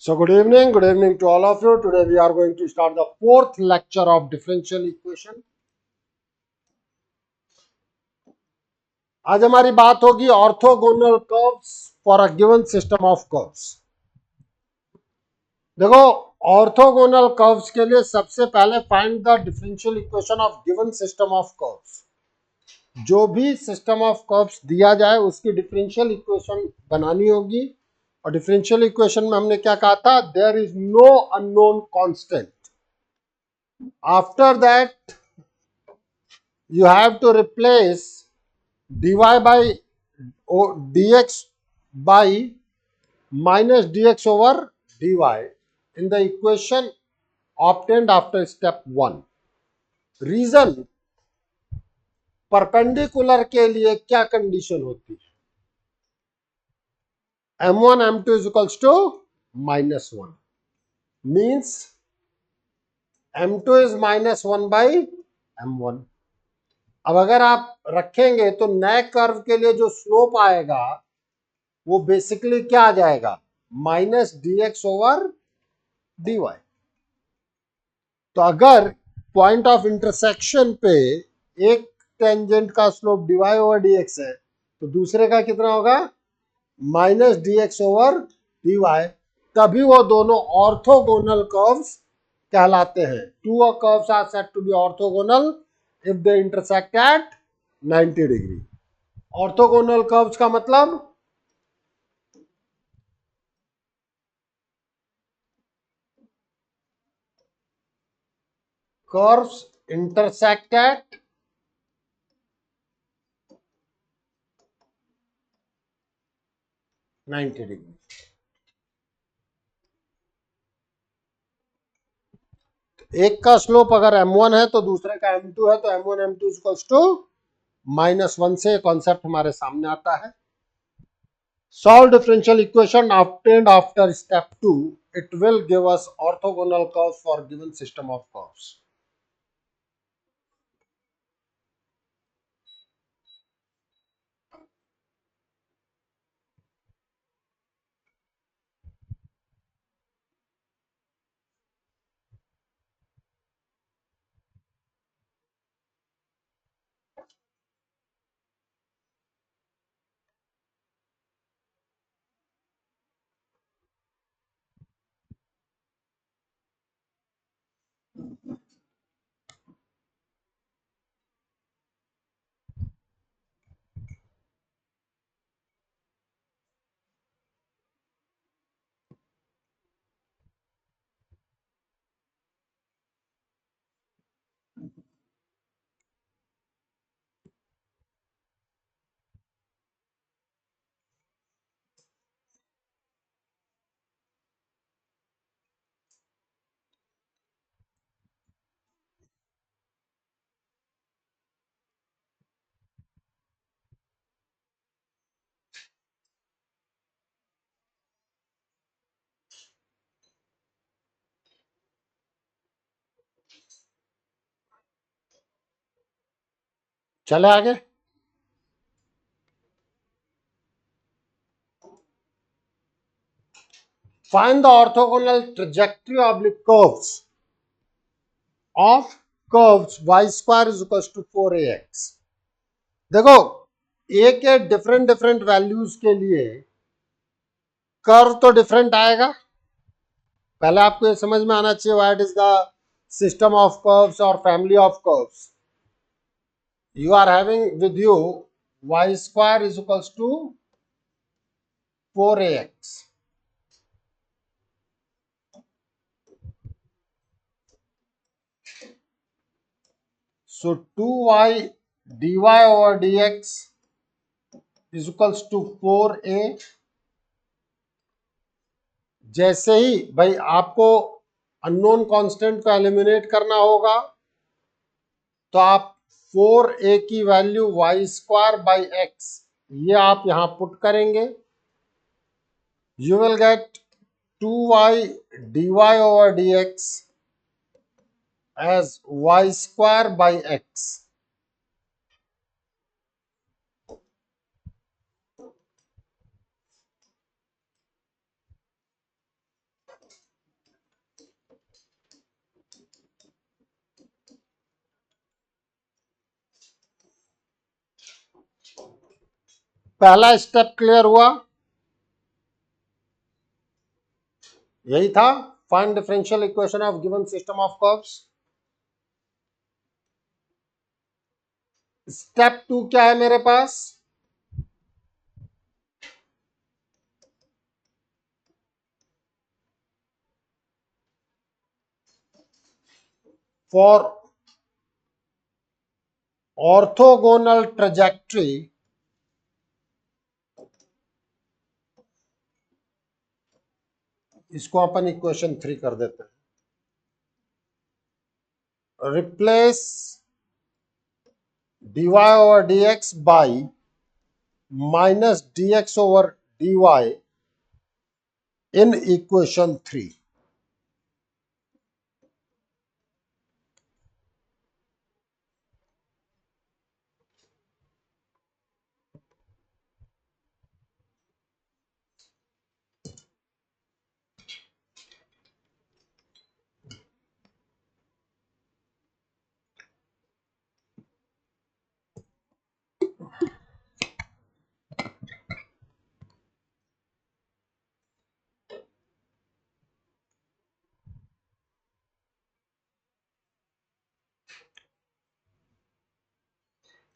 So good evening to all of you. Today we are going to start the fourth lecture of differential equation. आज हमारी बात होगी orthogonal curves for a given system of curves. देखो, orthogonal curves के लिए सबसे पहले find the differential equation of given system of curves. जो भी सिस्टम ऑफ कर्व्स दिया जाए उसकी डिफरेंशियल इक्वेशन बनानी होगी। और डिफरेंशियल इक्वेशन में हमने क्या कहा था? There is no unknown constant. After that you have to replace dy by dx by minus dx over dy in the equation obtained after step 1. Reason, perpendicular के लिए क्या कंडीशन होती है? m1 m2 is equals to -1 means m2 is -1 by m1। अब अगर आप रखेंगे तो नए कर्व के लिए जो स्लोप आएगा वो बेसिकली क्या आ जाएगा? Minus dx over dy। तो अगर पॉइंट ऑफ इंटरसेक्शन पे एक टेंजेंट का स्लोप dy ओवर dx है तो दूसरे का कितना होगा? Minus dx over dy। तभी वो दोनों ऑर्थोगोनल कर्व्स कहलाते हैं। Two curves are said to be orthogonal if they intersect at 90 degree. Orthogonal curves का मतलब curves intersect at 90 डिग्री। एक का स्लोप अगर m1 है तो दूसरे का m2 है तो m1 m2 इक्वल्स टू -1 से कॉन्सेप्ट हमारे सामने आता है। Solve differential equation obtained after step 2, it will give us orthogonal curves for given system of curves. चले आगे। Find the orthogonal trajectory oblique curves of curves y square is equals to 4ax। देखो, a के different different values के लिए curve तो different आएगा। पहले आपको ये समझ में आना चाहिए what is the system of curves और family of curves. You are having with you y square is equals to 4ax। so 2y dy over dx is equals to 4a। जैसे ही भाई आपको अननोन कांस्टेंट को eliminate करना होगा तो आप 4a की value y square by x ये आप यहां पुट करेंगे। You will gate 2y dy over dx as y square by x। पहला स्टेप क्लियर हुआ, यही था, find differential equation of given system of curves. Step 2 क्या है मेरे पास? फॉर ऑर्थोगोनल ट्रेजेक्ट्री इसको अपन इक्वेशन 3 कर देते हैं। Replace dy over dx by minus dx over dy in equation 3।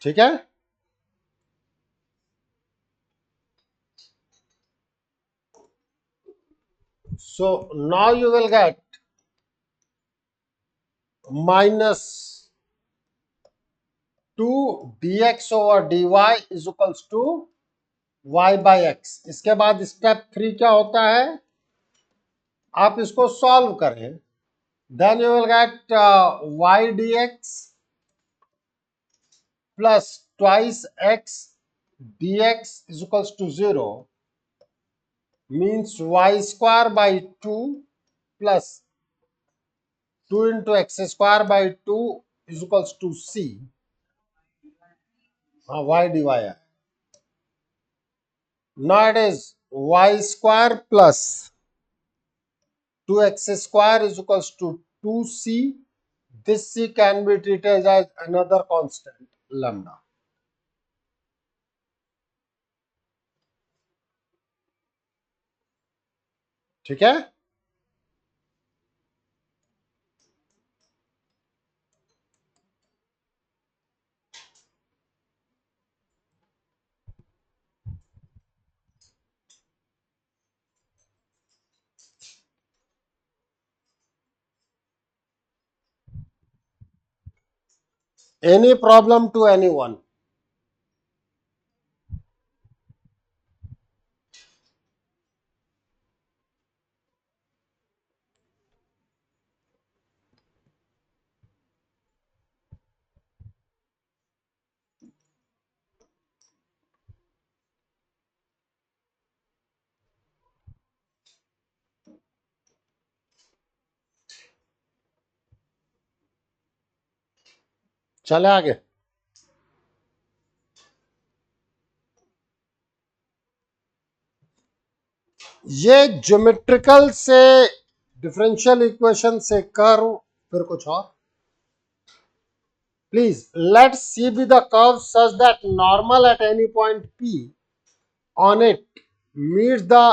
ठीक है, so now you will get minus 2 dx over dy is equals to y by x। इसके बाद स्टेप 3 क्या होता है, आप इसको सॉल्व करें, then you will get y dx plus twice x dx is equals to 0, means y square by 2 plus 2 into x square by 2 is equals to c। हाँ, y dy है। Now it is y square plus 2x square is equals to 2c। This c can be treated as another constant lambda। ठीक है, any problem to anyone? चले आगे। ये geometrical से differential equation से curve, फिर कुछ और। Please let C be the curve such that normal at any point p on it meets the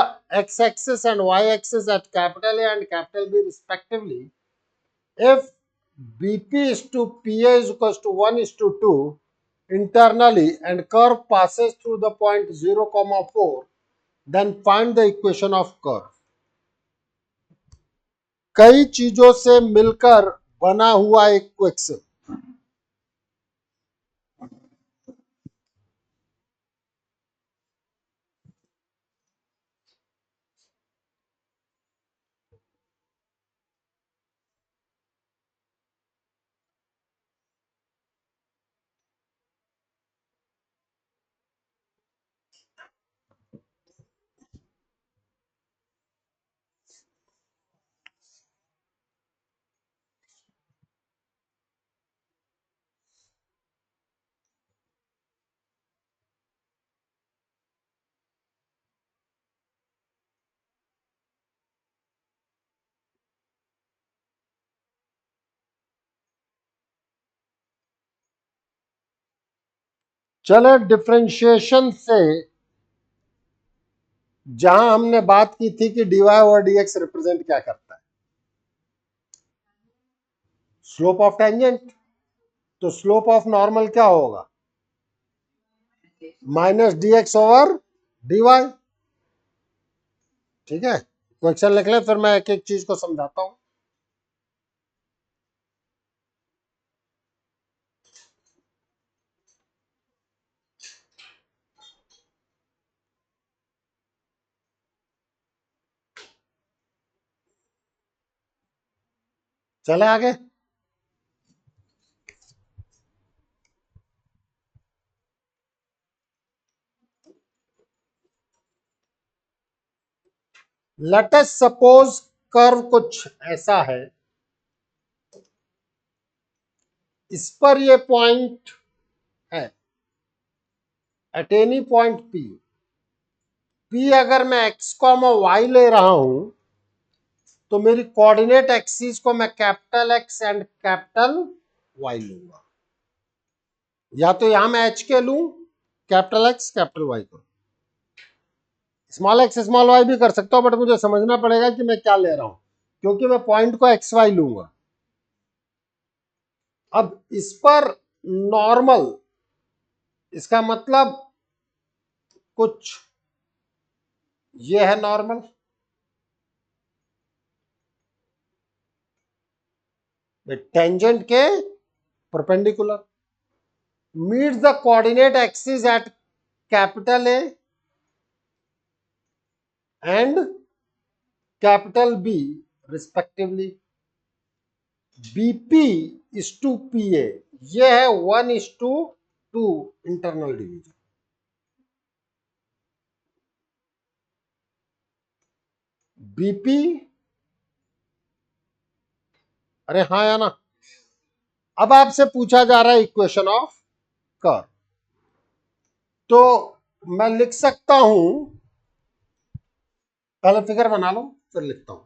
x-axis and y-axis at capital A and capital B respectively. If BP is to PA is equals to 1 is to 2 internally and curve passes through the point 0, 4, then find the equation of curve। कई चीजों से मिलकर बना हुआ एक equation. चले differentiation से जहां हमने बात की थी कि dy ओवर dx रिप्रेजेंट क्या करता है, स्लोप ऑफ टेंजेंट। तो स्लोप ऑफ नॉर्मल क्या होगा, माइनस dx ओवर dy। ठीक है, क्वेश्चन लिख ले, फिर मैं एक एक चीज को समझाता हूं। चले आगे। लेट अस सपोज कर्व कुछ ऐसा है, इस पर ये पॉइंट है eight any point P। P अगर मैं x कॉमा वाई ले रहा हूं तो मेरी कोऑर्डिनेट एक्सिस को मैं capital X and capital Y लूंगा, या तो यहां मैं h के लूं, कैपिटल X कैपिटल Y को, स्मॉल x स्मॉल y भी कर सकता हूं, बट मुझे समझना पड़ेगा कि मैं क्या ले रहा हूं, क्योंकि मैं पॉइंट को एक्स वाई लूंगा। अब इस पर नॉर्मल, इसका मतलब कुछ ये है नॉर्मल, टेंजेंट के perpendicular, meets the coordinate axis at capital A and capital B respectively. BP is to PA, ये है 1:2 इंटरनल डिवीजन। बीपी, अरे हाँ या ना। अब आपसे पूछा जा रहा है इक्वेशन ऑफ कर्व, तो मैं लिख सकता हूं, पहले फिगर बना लो फिर लिखता हूं।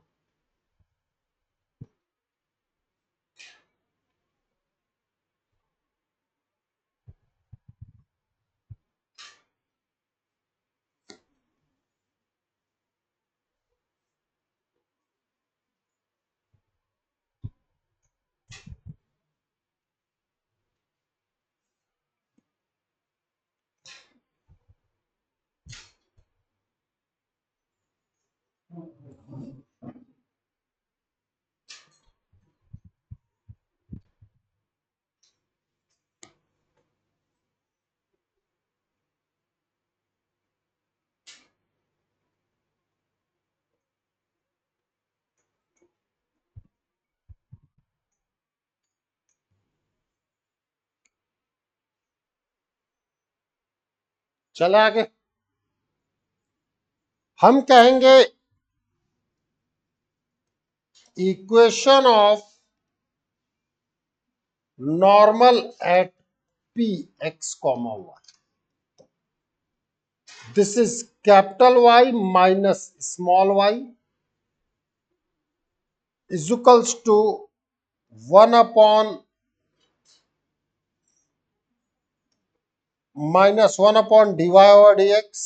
चले आगे। हम कहेंगे equation of normal at P X comma Y, this is capital Y minus small Y is equals to 1 minus 1 dy over dx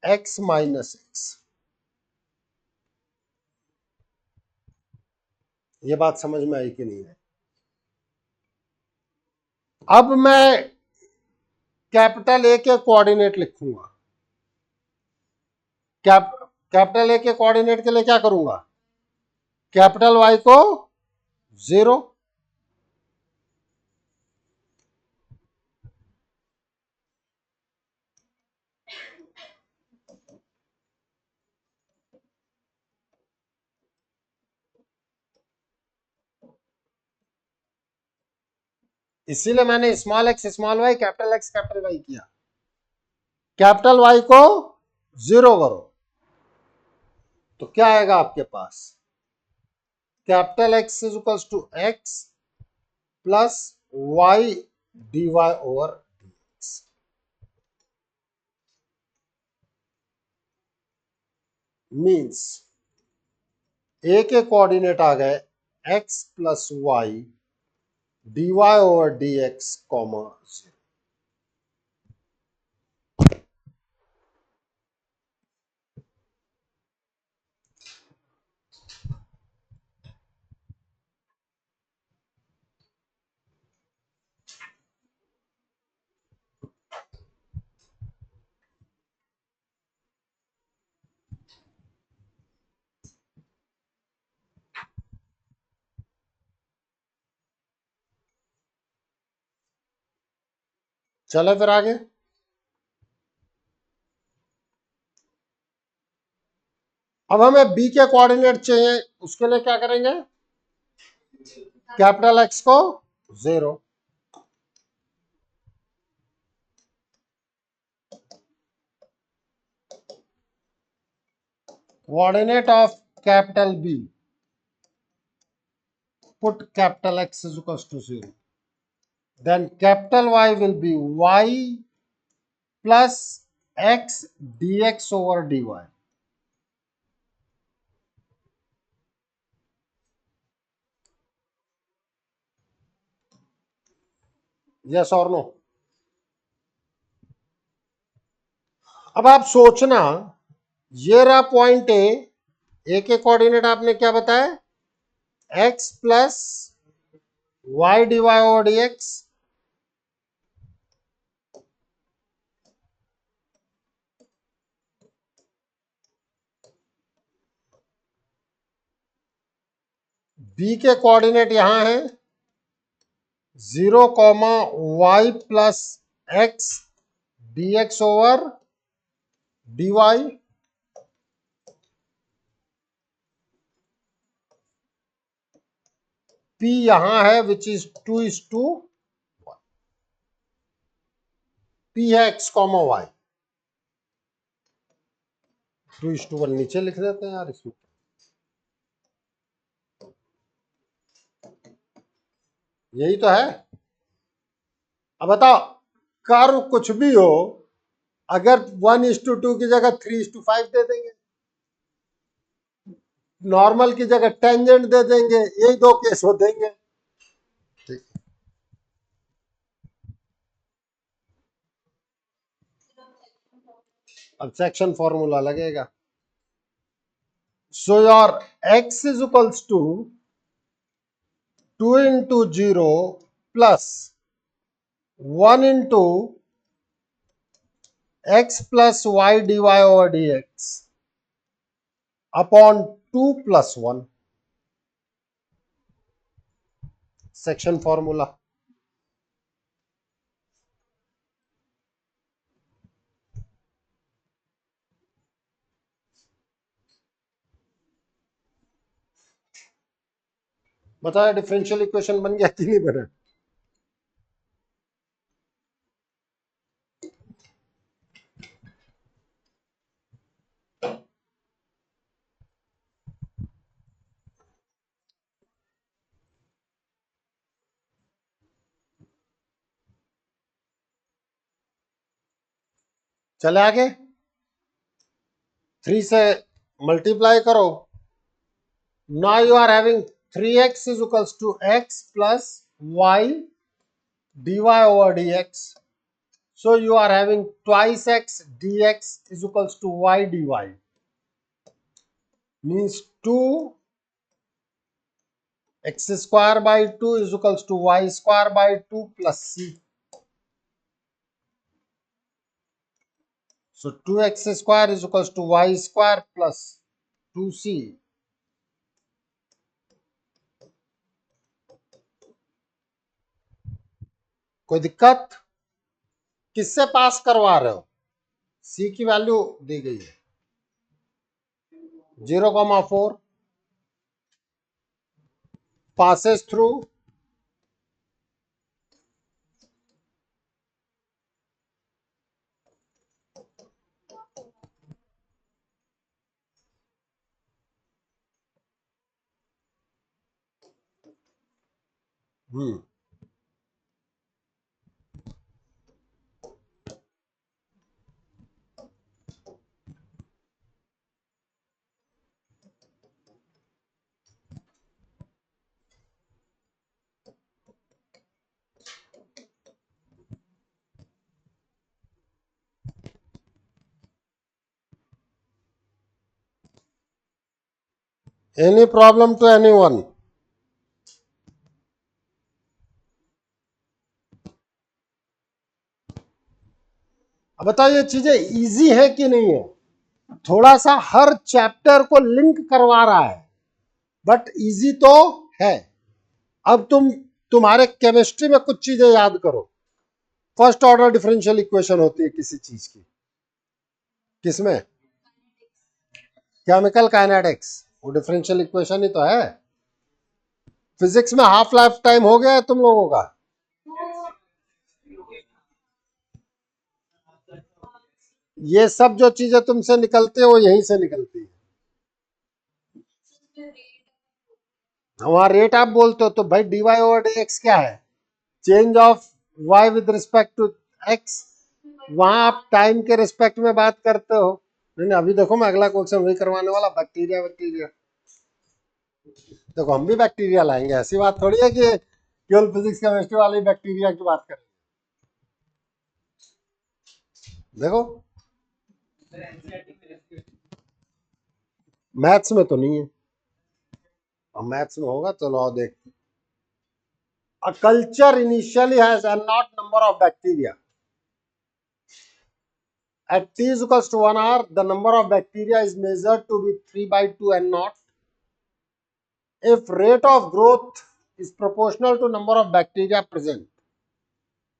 x minus x। ये बात समझ में आई कि नहीं है? अब मैं कैपिटल ए के कोऑर्डिनेट लिखूंगा, कैपिटल ए के कोऑर्डिनेट के लिए क्या करूंगा, कैपिटल वाई को 0, इसीलिए मैंने small X small Y capital X capital Y किया। कैपिटल वाई को 0 करो तो क्या आएगा आपके पास, capital X is equals to X plus Y D Y over dx। Means A के कोऑर्डिनेट आ गए x plus Y D Y over D X comma 0। चले फिर आगे। अब हमें बी के कोऑर्डिनेट चाहिए, उसके लिए क्या करेंगे, कैपिटल एक्स को 0, coordinate of capital B, put capital X is equals to 0, then capital Y will be Y plus X dx over dy. Yes or no? अब आप सोचना, ये रहा पॉइंट ए के कोऑर्डिनेट आपने क्या बताया, x plus Y D Y over D X, B के कोऑर्डिनेट यहां है 0, Y plus X D X over D Y, P यहां है विच इज 2:1, P है x, y, 2:1 नीचे लिख देते हैं यार इसमें, यही तो है। अब बताओ, कर्व कुछ भी हो, अगर 1:2 की जगह 3:5 दे देंगे, नॉर्मल की जगह टेंजेंट दे देंगे, यही दो केस हो देंगे। ठीक, अब सेक्शन फॉर्मूला लगेगा। So your x is equals to 2 into 0 plus 1 into x plus y dy over dx upon 2 plus 1, section formula. बताया डिफरेंशियल इक्वेशन बन गया कि नहीं बना? चले आगे, 3 से मल्टीप्लाई करो, now you are having 3x is equals to x plus y dy over dx, so you are having twice x dx is equals to y dy, means 2 x square by 2 is equals to y square by 2 plus c, so 2x square is equals to y square plus 2c। कोई दिक्कत? किससे पास करवा रहे हो? c की value दी गई है 0,4, passes through any problem to anyone? अब बताओ ये चीजें इजी है कि नहीं है? थोड़ा सा हर चैप्टर को लिंक करवा रहा है, बट इजी तो है। अब तुम्हारे केमिस्ट्री में कुछ चीजें याद करो। फर्स्ट ऑर्डर डिफरेंशियल इक्वेशन होती है किसी चीज की, किसमें? केमिकल काइनेटिक्स, वो डिफरेंशियल इक्वेशन ही तो है। फिजिक्स में हाफ लाइफ टाइम हो गया है तुम लोगों का। ये सब जो चीजें तुमसे निकलती है वो यहीं से निकलती है। वहां रेट आप बोलते हो तो भाई dy ओवर dx क्या है? Change of y with respect to x। वहां आप टाइम के रिस्पेक्ट में बात करते हो। नहीं नहीं, अभी देखो मैं अगला क्वेश्चन वही करवाने वाला, बैक्टीरिया बैक्टीरिया। देखो हम भी बैक्टीरिया लाएंगे, ऐसी बात थोड़ी है कि केवल फिजिक्स केमिस्ट्री वाले बैक्टीरिया की बात करें। देखो मैथ्स में तो नहीं है, अब मैथ्स में होगा, चलो आओ देख। A culture initially has n naught number of bacteria. At t is equals to 1 hour, the number of bacteria is measured to be 3 by 2 n naught. If rate of growth is proportional to number of bacteria present,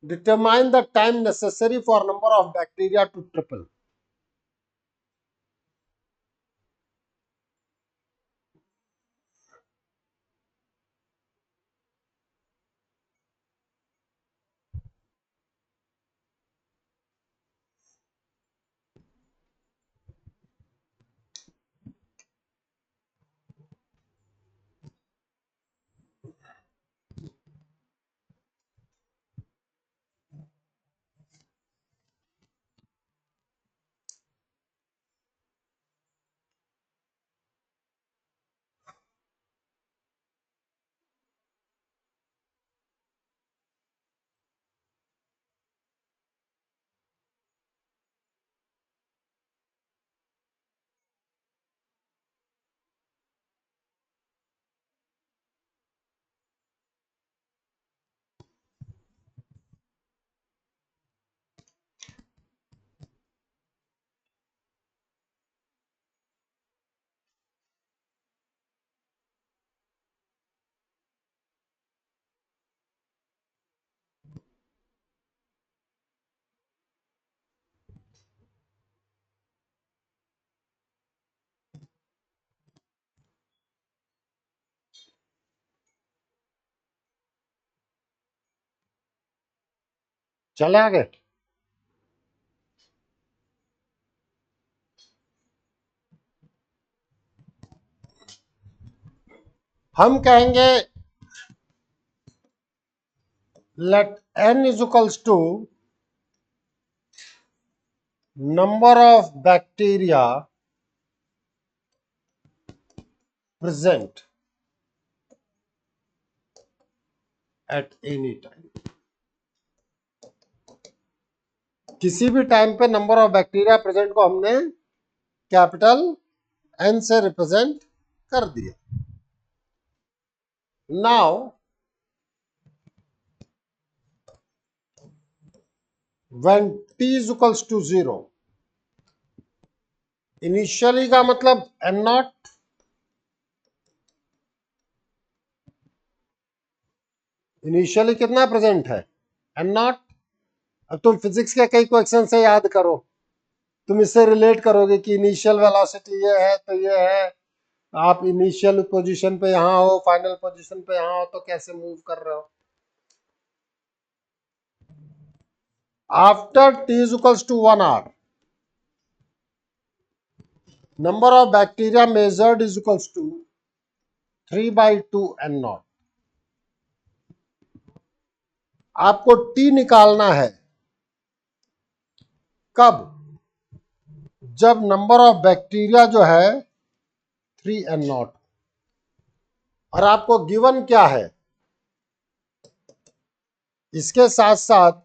determine the time necessary for number of bacteria to triple. चले आगे। हम कहेंगे let n is equals to number of bacteria present at any time. किसी भी time पे number of bacteria present को हमने capital N से रिप्रेजेंट कर दिया। Now when t is equals to 0, initially का मतलब एन नॉट, इनिशियली कितना प्रेजेंट है? N naught. अब तुम फिजिक्स के कई क्वेश्चन से याद करो, तुम इससे रिलेट करोगे कि इनिशियल वेलोसिटी ये है तो ये है, आप इनिशियल पोजीशन पे यहां हो, फाइनल पोजीशन पे यहां हो, तो कैसे मूव कर रहे हो। After t is equals to 1 hour, number of bacteria measured is equals to 3 by 2 n naught. आपको t निकालना है कब? जब नंबर ऑफ बैक्टीरिया जो है 3 n naught, और आपको गिवन क्या है? इसके साथ साथ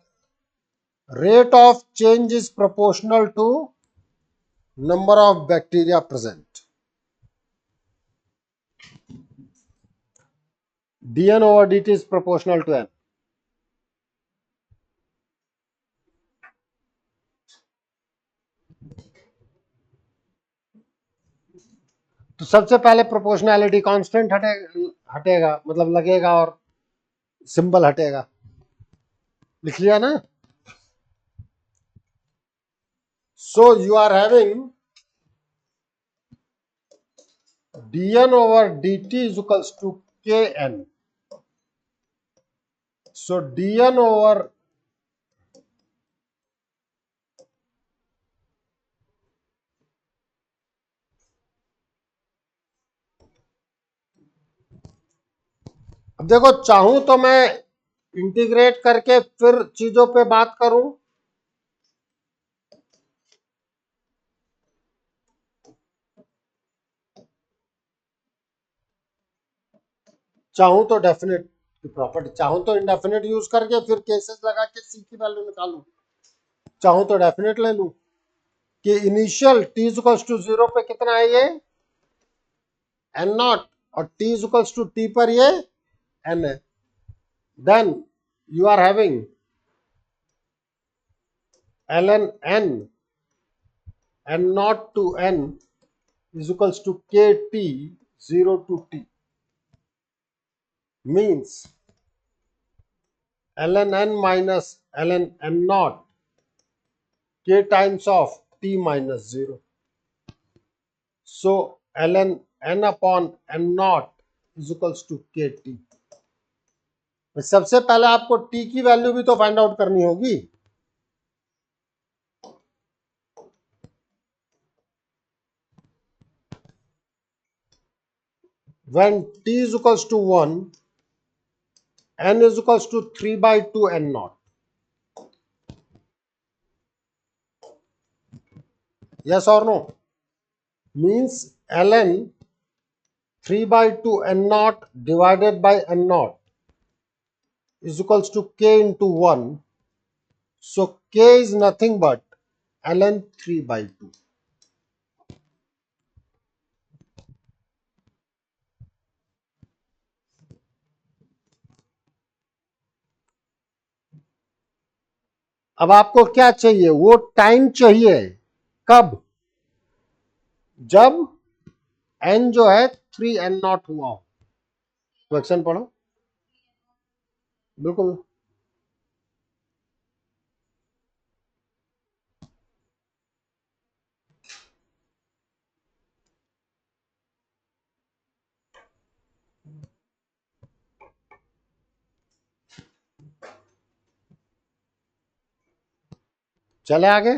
rate of change is proportional to number of bacteria present. dn over dt is proportional to n. तो सबसे पहले प्रोपोर्शनैलिटी कांस्टेंट हटेगा मतलब लगेगा, और सिंबल हटेगा। लिख लिया ना? So you are having dn over dt is equals to kn. So dn over अब देखो, चाहूं तो मैं इंटीग्रेट करके फिर चीजों पे बात करूं, चाहूं तो डेफिनेट की प्रॉपर्टी, चाहूं तो इंडेफिनेट यूज करके फिर केसेस लगा के सी की वैल्यू निकालूं, चाहूं तो डेफिनेट ले लूं कि इनिशियल टी इक्वल्स टू 0 पे कितना है ये एन नॉट, और टी इक्वल्स टू टी पर ये एन है. Then you are having ln n n naught to n is equals to kt 0 to t, means ln n minus ln n naught k times of t minus 0. So ln n upon n naught is equals to kt. सबसे पहले आपको t की value भी तो find out करनी होगी. When t is equals to 1, n is equals to 3 by 2 n naught. Yes or no? Means ln 3 by 2 n naught divided by n naught is equals to k into 1. So k is nothing but ln 3 by 2. अब आपको क्या चाहिए, वो time चाहिए कब, जब n जो है 3n नॉट हुआ हो. क्वेश्चन पढ़ो बिल्कुल. चले आगे.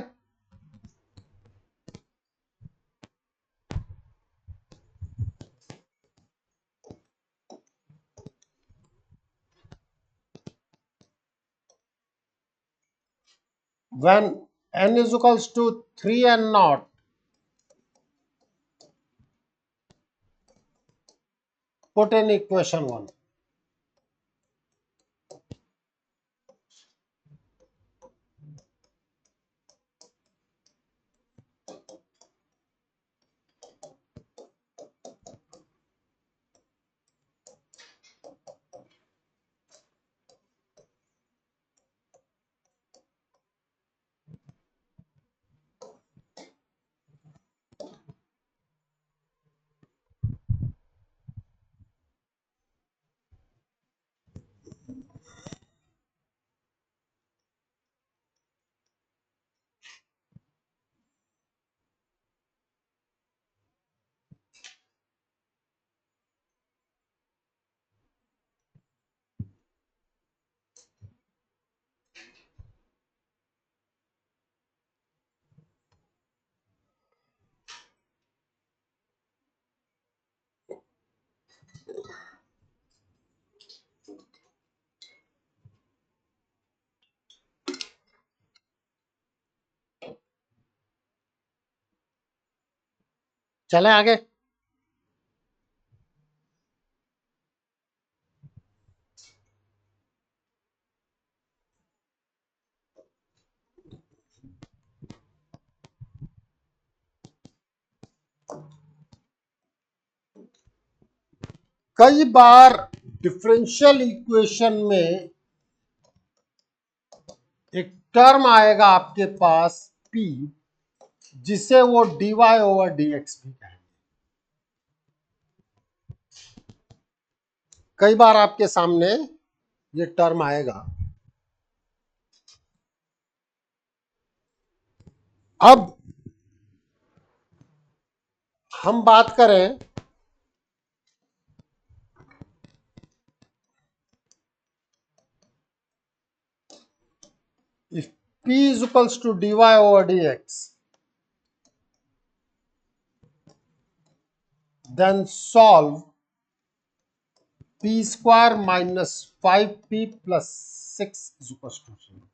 When n is equals to 3n naught, put in equation 1. चले आगे. कई बार डिफरेंशियल इक्वेशन में एक टर्म आएगा आपके पास p, जिसे वो dy ओवर dx भी कहेंगे. कई बार आपके सामने ये टर्म आएगा. अब हम बात करें if p is equals to dy over dx, then solve p square minus 5p plus 6 is equals to 0.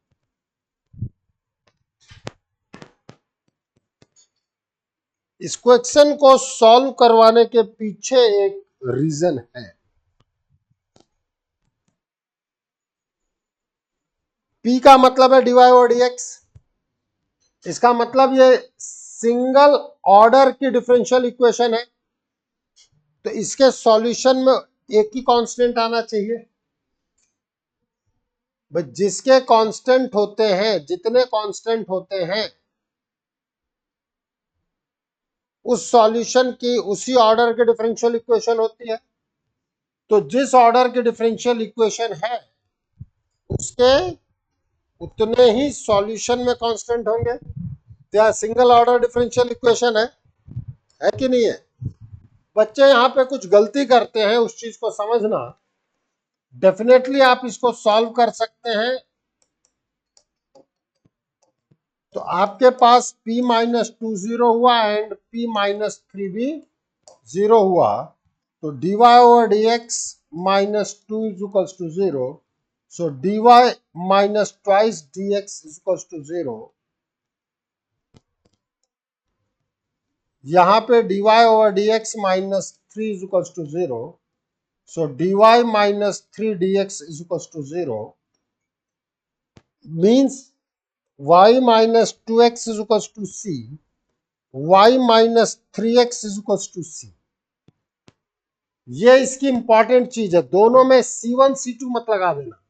इस क्वेश्चन को सॉल्व करवाने के पीछे एक रीजन है। p का मतलब है dy over dx, इसका मतलब ये सिंगल ऑर्डर की डिफरेंशियल इक्वेशन है, तो इसके सॉल्यूशन में एक ही कांस्टेंट आना चाहिए। बट जिसके कांस्टेंट होते हैं, जितने कांस्टेंट होते हैं, उस सॉल्यूशन की उसी ऑर्डर की डिफरेंशियल इक्वेशन होती है। तो जिस ऑर्डर की डिफरेंशियल इक्वेशन है उसके उतने ही सॉल्यूशन में कांस्टेंट होंगे। क्या सिंगल ऑर्डर डिफरेंशियल इक्वेशन है कि नहीं है? बच्चे यहाँ पे कुछ गलती करते हैं, उस चीज को समझना। डेफिनेटली आप इसको सॉल्व कर सकते हैं। तो आपके पास p माइनस 2 0 हुआ एंड p माइनस 3 भी 0 हुआ, तो dy over dx minus 2 is equals to 0. So dy minus twice dx is equals to 0. यहाँ पे dy over dx minus 3 is equals to 0. So dy minus 3 dx is equals to 0. Means y minus 2x is equals to c. y minus 3x is equals to c. ये इसकी important चीज है। दोनों में C1 C2 मत लगा देना।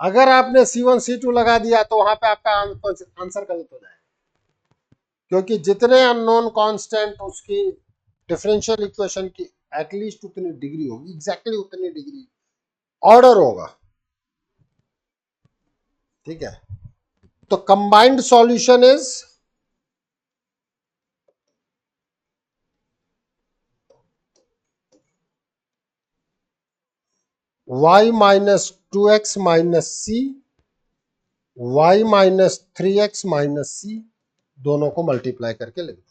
अगर आपने C1 C2 लगा दिया तो वहां पे आपका आंसर गलत हो जाएगा, क्योंकि जितने अननोन कांस्टेंट उसकी डिफरेंशियल इक्वेशन की एटलीस्ट उतनी डिग्री होगी, एग्जैक्टली उतनी डिग्री ऑर्डर होगा। ठीक है, तो combined solution is y minus 2x minus C, y minus 3x minus C, दोनों को मल्टीप्लाई करके लिख दो।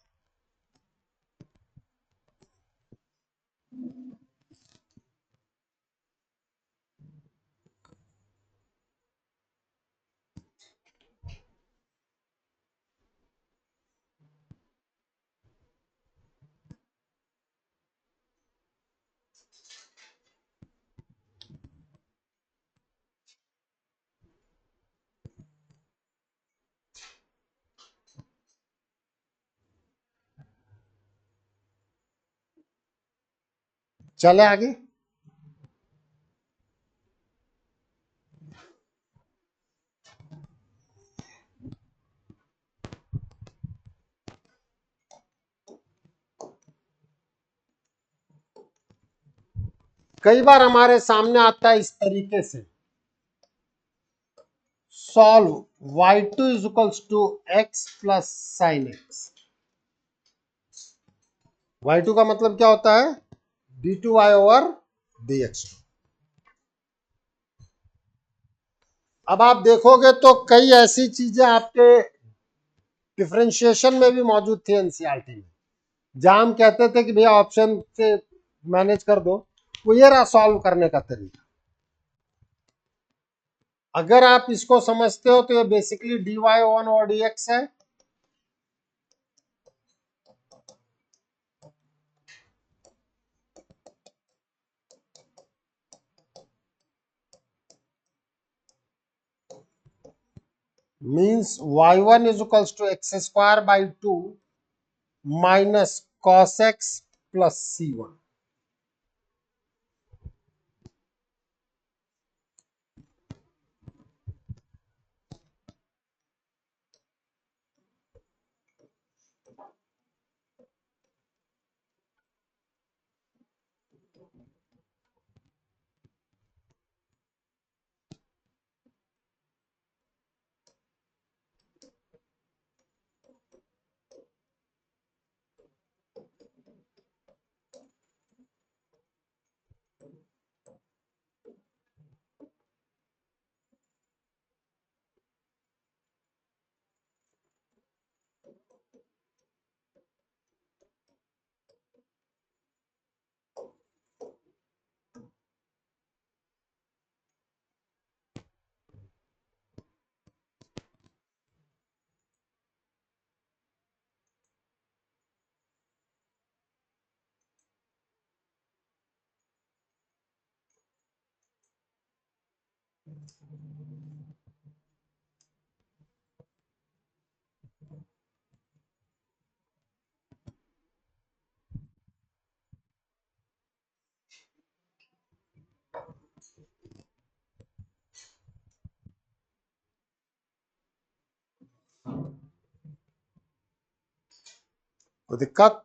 चले आगे। कई बार हमारे सामने आता है इस तरीके से, solve y2 is equals to x plus sine x। y2 का मतलब क्या होता है? d2y over dx2। अब आप देखोगे तो कई ऐसी चीजें आपके डिफरेंशिएशन में भी मौजूद थी एनसीईआरटी में, जहां हम कहते थे कि भैया ऑप्शन से मैनेज कर दो। वो ये रहा सॉल्व करने का तरीका। अगर आप इसको समझते हो तो ये basically dy one over dx है, means y1 is equals to x square by 2 minus cos x plus c1। कोई दिक्कत?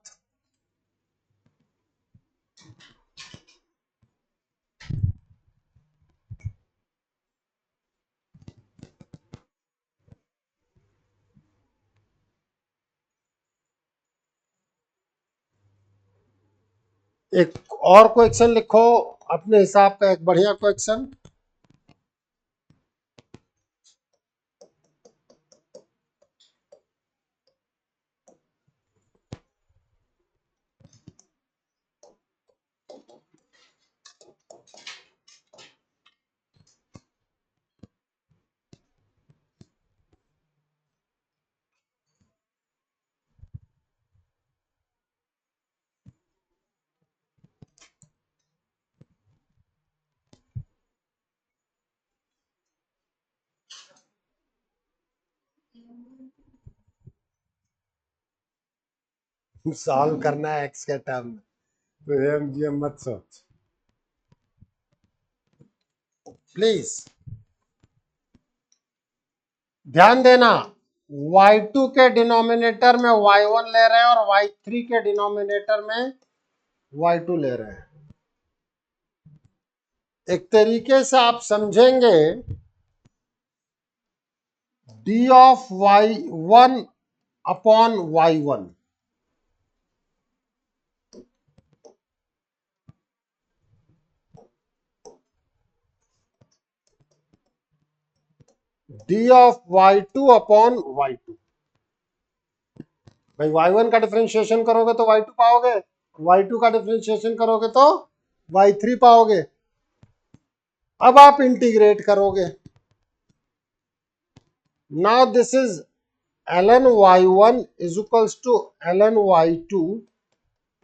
एक और क्वेश्चन लिखो अपने हिसाब का, एक बढ़िया क्वेश्चन। सॉल्व करना है एक्स के टर्म में, तो ये मत सोच प्लीज। ध्यान देना, y2 के डिनोमिनेटर में y1 ले रहे हैं और y3 के डिनोमिनेटर में y2 ले रहे हैं। एक तरीके से आप समझेंगे d of y1 upon y1, d of y2 upon y2। भाई y1 का डिफरेंशिएशन करोगे तो y2 पाओगे, y2 का डिफरेंशिएशन करोगे तो y3 पाओगे। अब आप इंटीग्रेट करोगे। Now this is ln y1 is equals to ln y2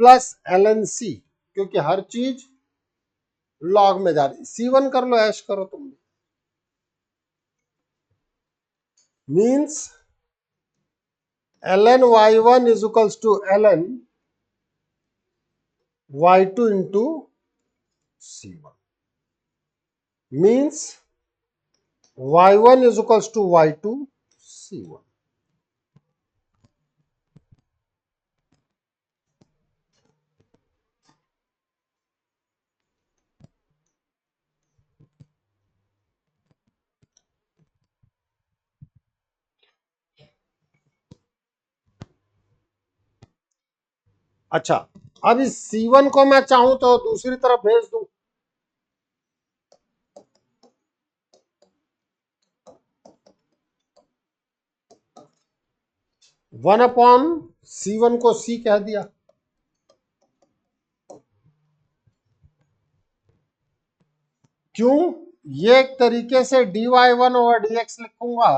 plus ln c, क्योंकि हर चीज लॉग में जा रही। c1 कर लो, ऐश करो तुम। Means ln y1 is equals to ln y2 into c1। Means y1 is equals to y2 c1। अच्छा, अब इस c1 को मैं चाहूं तो दूसरी तरफ भेज दूं। वन अपॉन c1 को c कह दिया। क्यों? ये एक तरीके से dy1 ओवर dx लिखूंगा।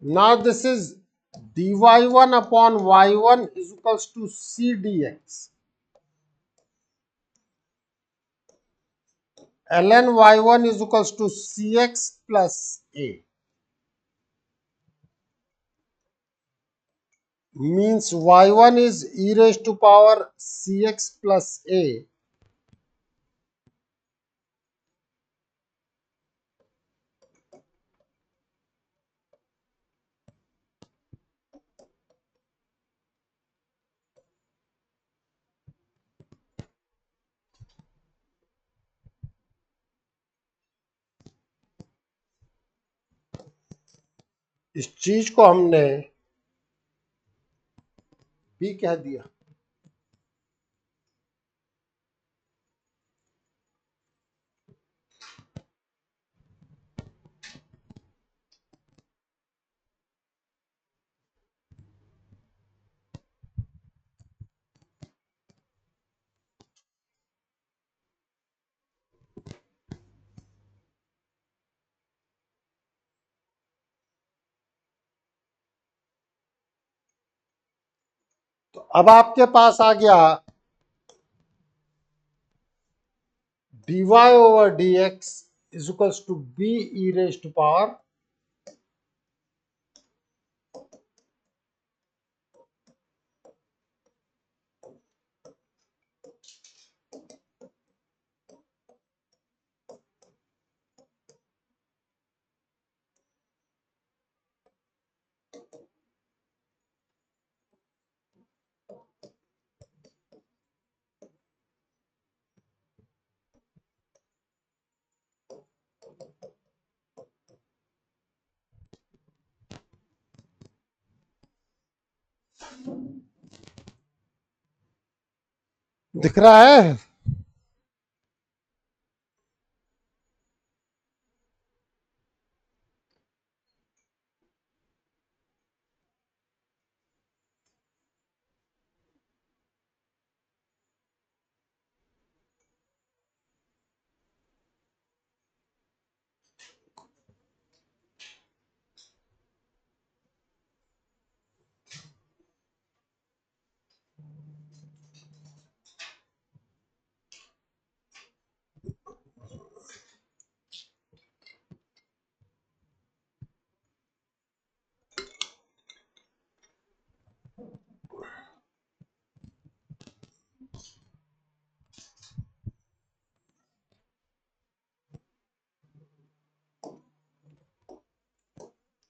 Now this is dy1 upon y1 is equals to c dx। ln y1 is equals to cx plus a, means y1 is e raised to power cx plus a, इस चीज को हमने b कह दिया। तो अब आपके पास आ गया dy over dx is equals to b e raised to power दिख रहा है।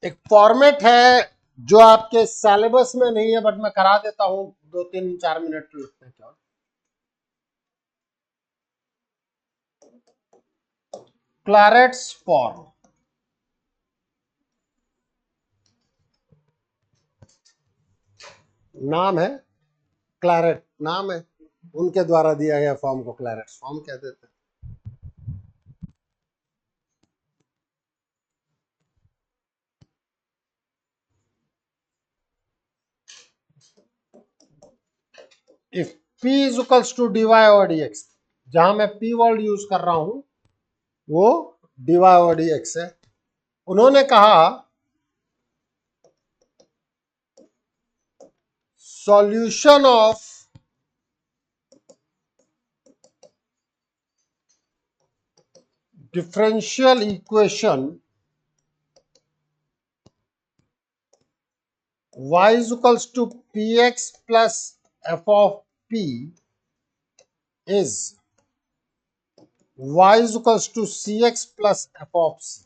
एक फॉर्मेट है जो आपके सिलेबस में नहीं है, बट मैं करा देता हूं, 2-3-4 मिनट लगते हैं क्या। क्लारेट्स फॉर्म नाम है, क्लारेट नाम है, उनके द्वारा दिया गया फॉर्म को क्लारेट्स फॉर्म कह देते हैं। If p is equals to dy और dx, जहां मैं p वर्ड यूज कर रहा हूं वो dy और dx है। उन्होंने कहा solution of differential equation y is equals to px plus f of p is y is equals to cx plus f of c.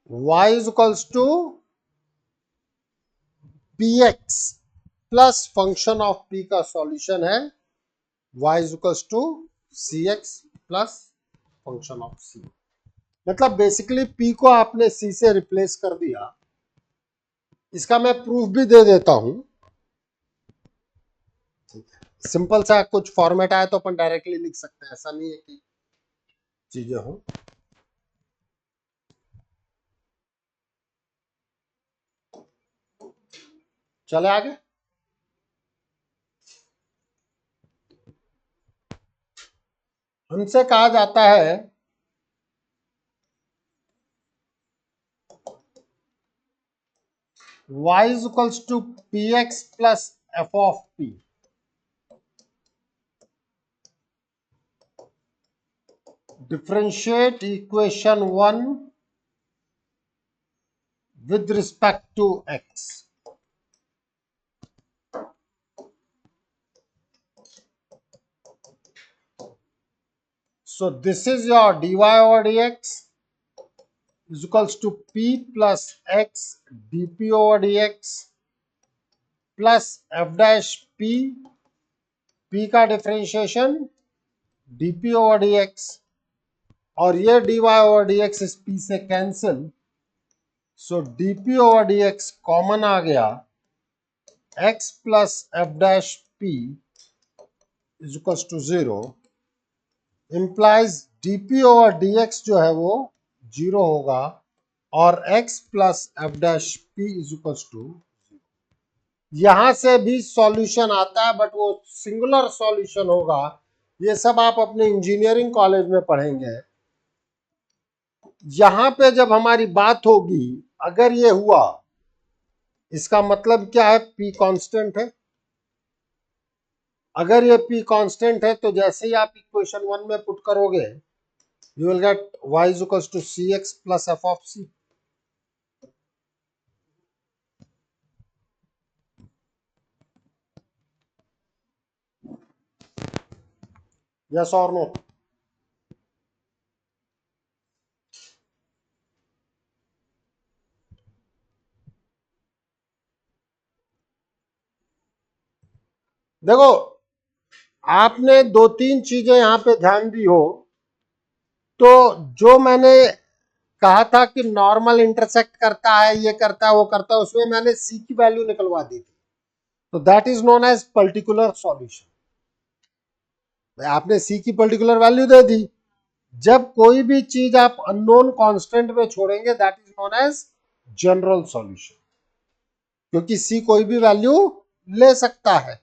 y is equals to px plus function of p का solution है y is equals to cx plus function of c। मतलब basically p को आपने c से replace कर दिया। इसका मैं प्रूफ भी दे देता हूं। सिंपल सा कुछ फॉर्मेट आया तो अपन डायरेक्टली लिख सकते हैं, ऐसा नहीं है कि चीजें हो। चले आगे। हमसे कहा जाता है y is equals to px plus f of p। Differentiate equation 1 with respect to x. So this is your dy over dx is equals to p plus x dp over dx plus f dash p, p का differentiation dp over dx, और ये dy over dx इस p से cancel, so dp over dx common आ गया, x plus f dash p is equals to 0, implies dp over dx जो है वो 0 होगा और x plus f dash p is equals to, यहां से भी सॉल्यूशन आता है बट वो सिंगुलर सॉल्यूशन होगा। ये सब आप अपने इंजीनियरिंग कॉलेज में पढ़ेंगे। यहां पे जब हमारी बात होगी, अगर ये हुआ, इसका मतलब क्या है, p कांस्टेंट है, अगर ये p कांस्टेंट है तो जैसे ही आप इक्वेशन 1 में पुट करोगे you will get y is equals to cx plus f of c. Yes और नो? देखो आपने दो तीन चीजें यहां पे ध्यान दी हो, तो जो मैंने कहा था कि नॉर्मल इंटरसेक्ट करता है, ये करता है, वो करता है, उसमें मैंने सी की वैल्यू निकलवा दी थी, तो that is known as particular solution. आपने सी की पर्टिकुलर वैल्यू दे दी. जब कोई भी चीज आप अननोन कांस्टेंट में छोड़ेंगे that is known as general solution, क्योंकि सी कोई भी वैल्यू ले सकता है.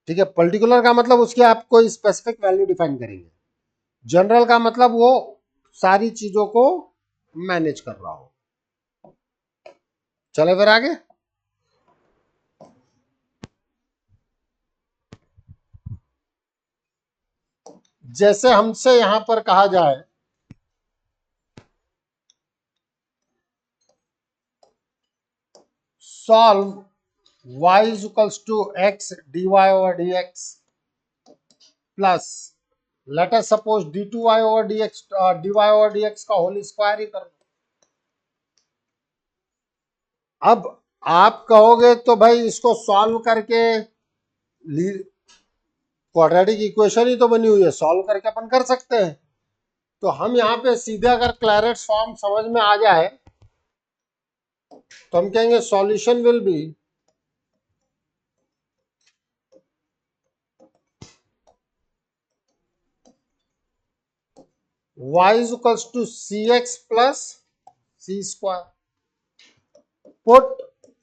ठीक है, पर्टिकुलर का मतलब उसकी आप कोई स्पेसिफिक वैल्यू डिफाइन करेंगे, जनरल का मतलब वो सारी चीजों को मैनेज कर रहा हो. चले फिर आगे. जैसे हमसे यहां पर कहा जाए solve y is equals to x dy over dx plus let us suppose d2y over dx dy over dx का होल स्क्वायर ही कर लो. अब आप कहोगे तो भाई इसको सॉल्व करके क्वाड्रेटिक इक्वेशन ही तो बनी हुई है, सॉल्व करके अपन कर सकते हैं. तो हम यहाँ पे सीधे अगर क्लैरेट्स फॉर्म समझ में आ जाए तो हम कहेंगे solution will be y is equals to cx plus c square. Put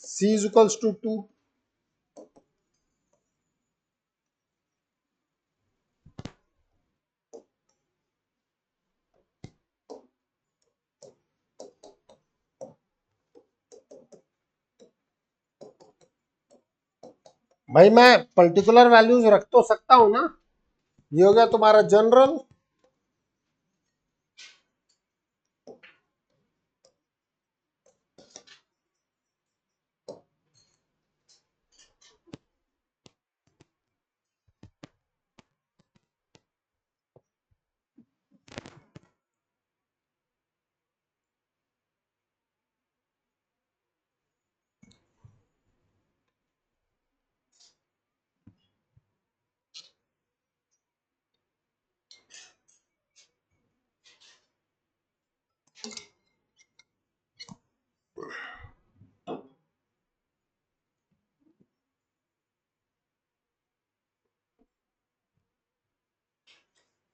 c is equals to 2. भाई मैं पर्टिकुलर वैल्यूज रख तो सकता हूं ना. ये हो गया तुम्हारा जनरल.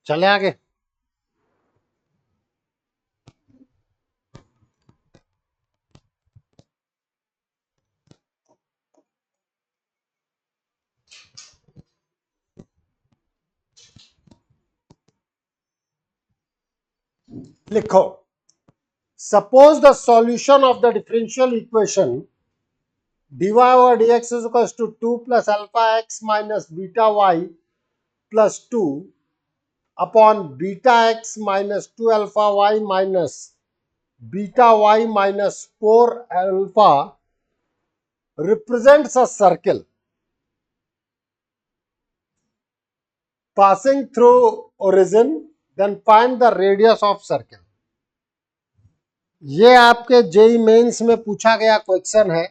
चले आगे. लिखो suppose the solution of the differential equation dy over dx is equals to 2 plus alpha x minus beta y plus 2 upon beta x minus 2 alpha y minus beta y minus 4 alpha represents a circle passing through origin, then find the radius of circle. ये आपके JEE mains में पूछा गया question है.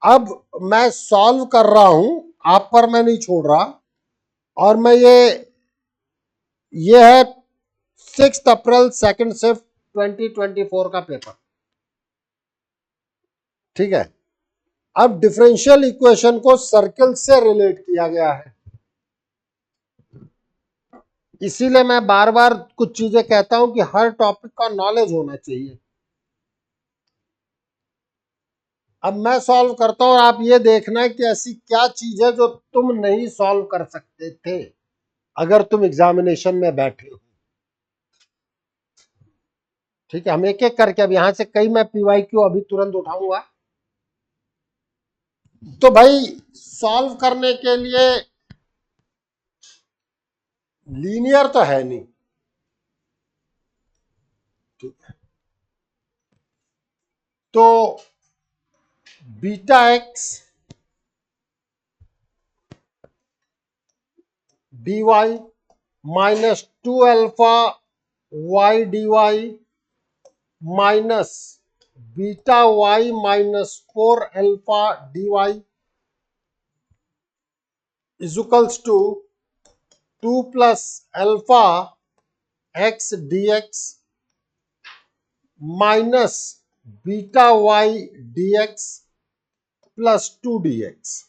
अब मैं solve कर रहा हूं, आप पर मैं नहीं छोड़ रहा, और मैं ये है 6 अप्रैल सेकंड शिफ्ट 2024 का पेपर. ठीक है. अब डिफरेंशियल इक्वेशन को सर्कल से रिलेट किया गया है, इसीलिए मैं बार बार कुछ चीजें कहता हूं कि हर टॉपिक का नॉलेज होना चाहिए. अब मैं सॉल्व करता हूं और आप ये देखना है कि ऐसी क्या चीज है जो तुम नहीं सॉल्व कर सकते थे अगर तुम एग्जामिनेशन में बैठे हो. ठीक है, हम एक एक करके, अब यहां से कई मैं पीवाईक्यू अभी तुरंत उठाऊंगा. तो भाई सॉल्व करने के लिए लीनियर तो है नहीं, तो beta x d y minus 2 alpha y D y minus beta y minus 4 alpha d y is to 2 plus alpha x D x minus beta y d x plus 2 d x.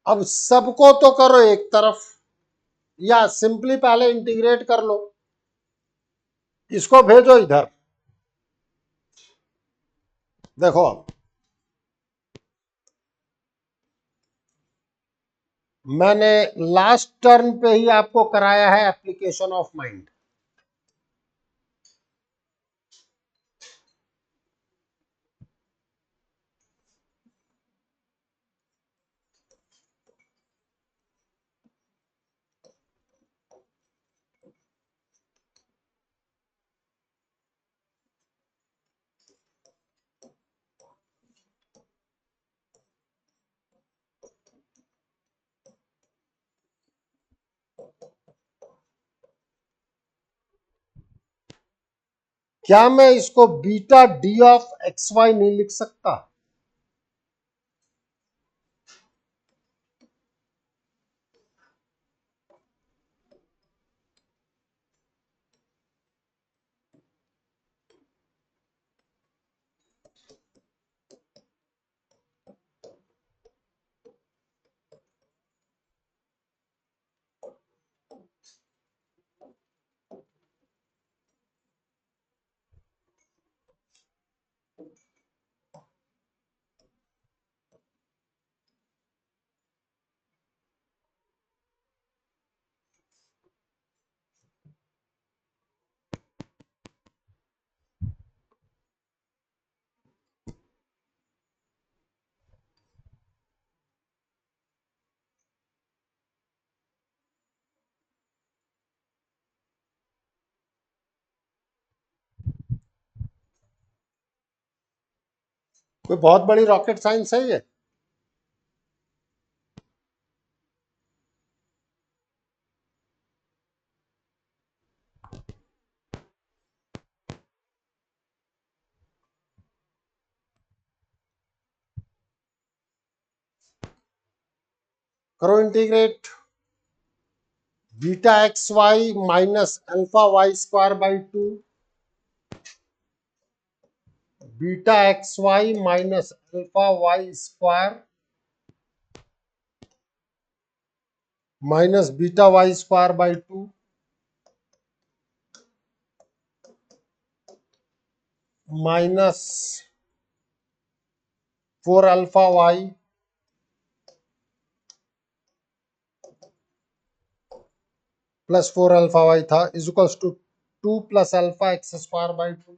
अब सबको तो करो एक तरफ, या simply पहले integrate कर लो, इसको भेजो इधर। देखो अब मैंने लास्ट टर्म पे ही आपको कराया है एप्लीकेशन ऑफ माइंड। क्या मैं इसको beta d of x y नहीं लिख सकता? कोई बहुत बड़ी रॉकेट साइंस है ये? करो integrate beta X Y minus alpha Y square by 2 beta X Y minus alpha Y square minus beta Y square by 2 minus 4 alpha Y plus 4 alpha Y था is to 2 plus alpha x square by 2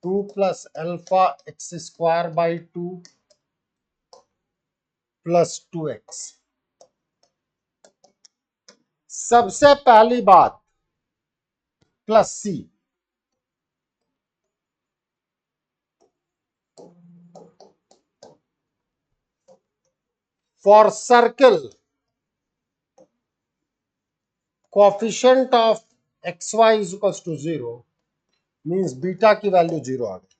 2 plus alpha x square by 2 plus 2 X. सबसे पहली बात plus C, for circle coefficient of x Y is to 0 means beta की value 0 आ गई।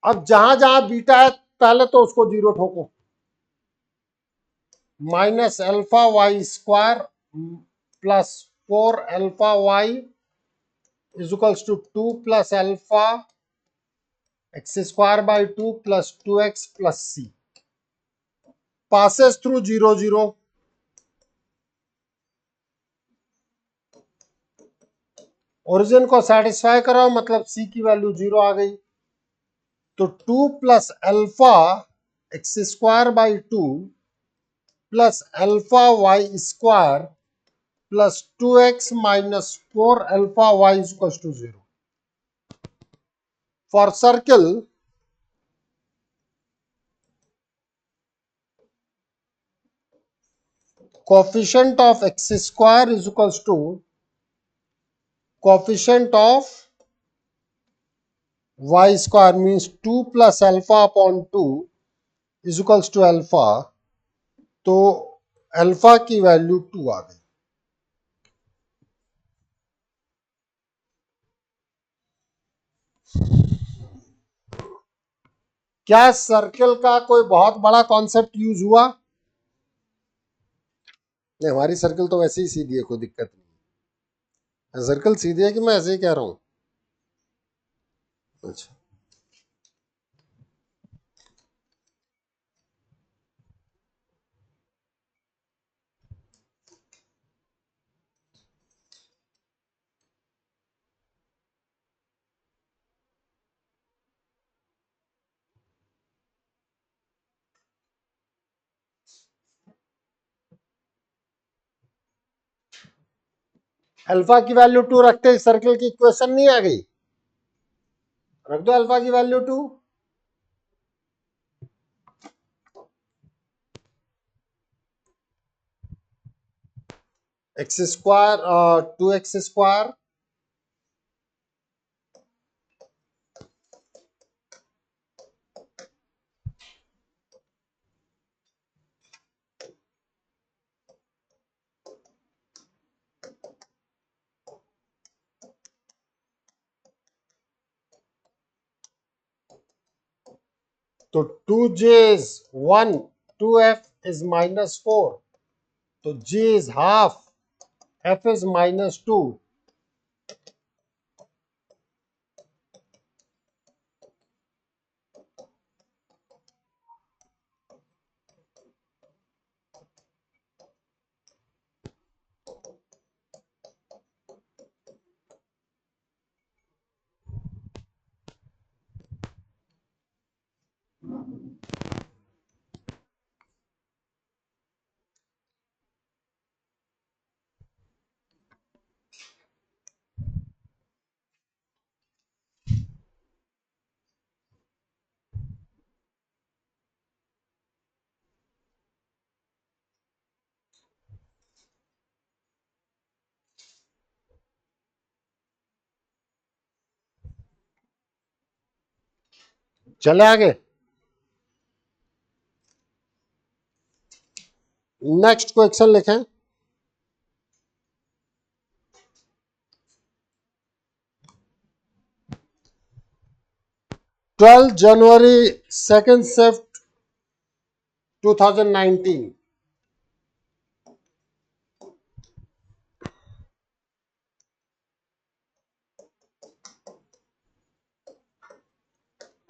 अब जहां जहां beta है पहले तो उसको 0 ठोको। Minus alpha Y square plus 4 alpha Y is to 2 plus alpha x square by 2 plus 2 X plus C passes through 0 0। Origin को सेटिस्फाई कराओ मतलब सी की वैल्यू 0 आ गई। तो 2 plus alpha x square by 2 plus alpha Y square plus 2x minus 4 alpha y is equals to 0. For circle, coefficient of x square is equals to coefficient of y square, means 2 plus alpha upon 2 is equals to alpha. तो alpha की value 2 आ गई. क्या circle का कोई बहुत बड़ा concept use हुआ? नहीं, हमारी सर्कल तो वैसे ही सीधी है, कोई दिक्कत नहीं. सर्कल सीधी है कि मैं ऐसे ही कह रहा हूं? अच्छा, अल्फा की वैल्यू 2 रखते ही सर्कल की इक्वेशन नहीं आ गई? रख दो अल्फा की value 2. X square 2x square तो 2j is 1, 2f is minus 4, तो j is half, f is minus 2. चले आगे. नेक्स्ट क्वेश्चन लिखें. 12 जनवरी second shift 2019.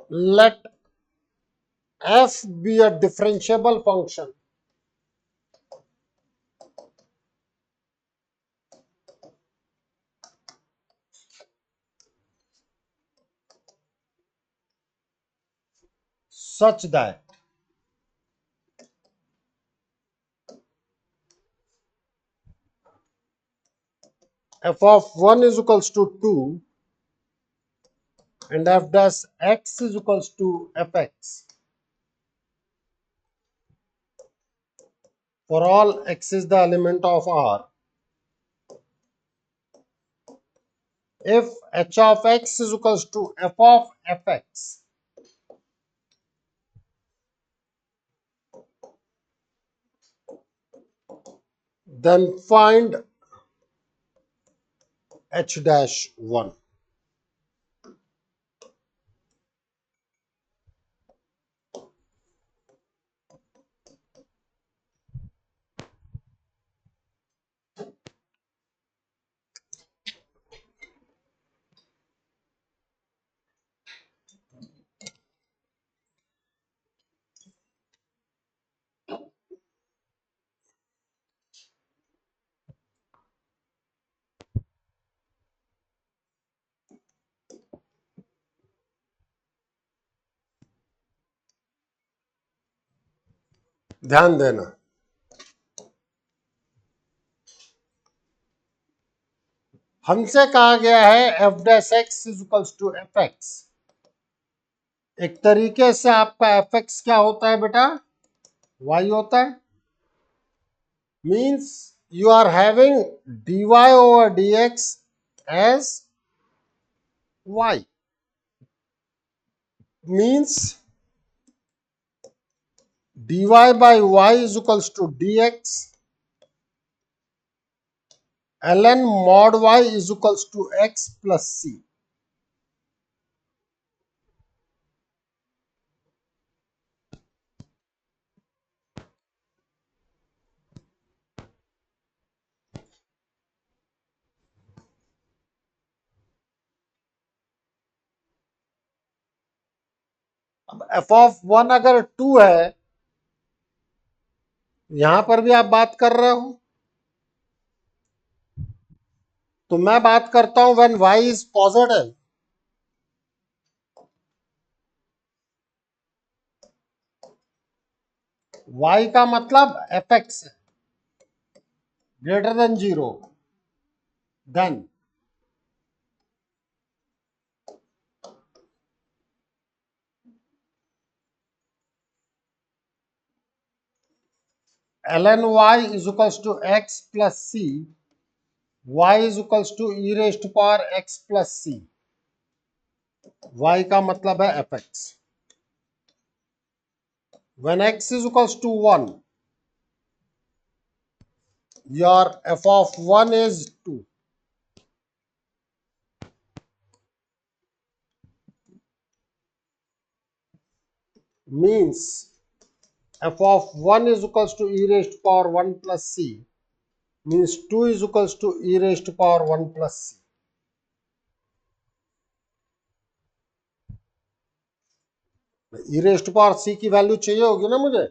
Let f be a differentiable function such that f of 1 is equals to 2 and f dash x is equals to fx for all x is the element of R. If h of x is equals to f of fx, then find h dash 1. ध्यान देना, हमसे कहा गया है f dash x is equals to f x. एक तरीके से आपका एफ एक्स क्या होता है बेटा, वाई होता है। Means you are having dy over dx as y, means dy by y is equals to dx ln mod y is equals to x plus c। अब एफ ऑफ वन अगर to है, यहां पर भी आप बात कर रहे हो, तो मैं बात करता हूं when y is positive. y का मतलब एफ एक्स है greater than 0, then ln y is equals to x plus c, y is equals to e raised to power x plus c। y का मतलब है F x. When x is equals to 1, your f of 1 is 2, means f of 1 is equals to e raised to power 1 plus c, means 2 is equals to e raised to power 1 plus c। e raised to power c की value चाहिए होगी ना मुझे।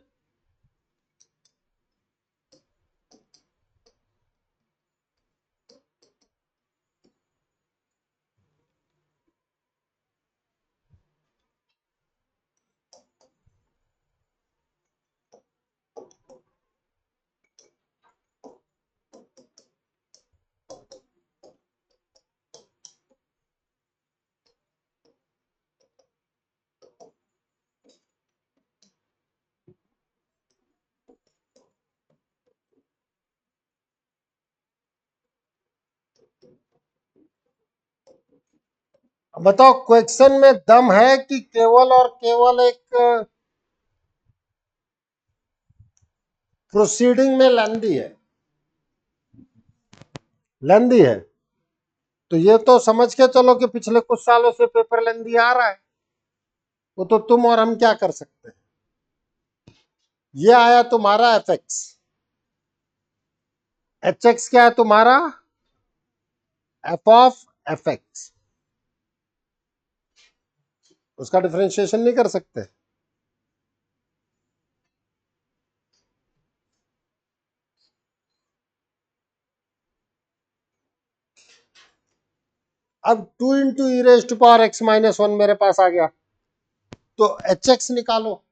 बताओ question में दम है कि केवल और केवल एक प्रोसीडिंग में लेंदी है, लेंदी है। तो ये तो समझ के चलो कि पिछले कुछ सालों से पेपर लेंदी आ रहा है, वो तो तुम और हम क्या कर सकते हैं। ये आया तुम्हारा एफ एक्स, एच एक्स क्या है तुम्हारा, एफ ऑफ एफ एक्स। उसका डिफरेंशिएशन नहीं कर सकते। अब 2 into E raise to power x minus 1 मेरे पास आ गया, तो एच एक्स निकालो।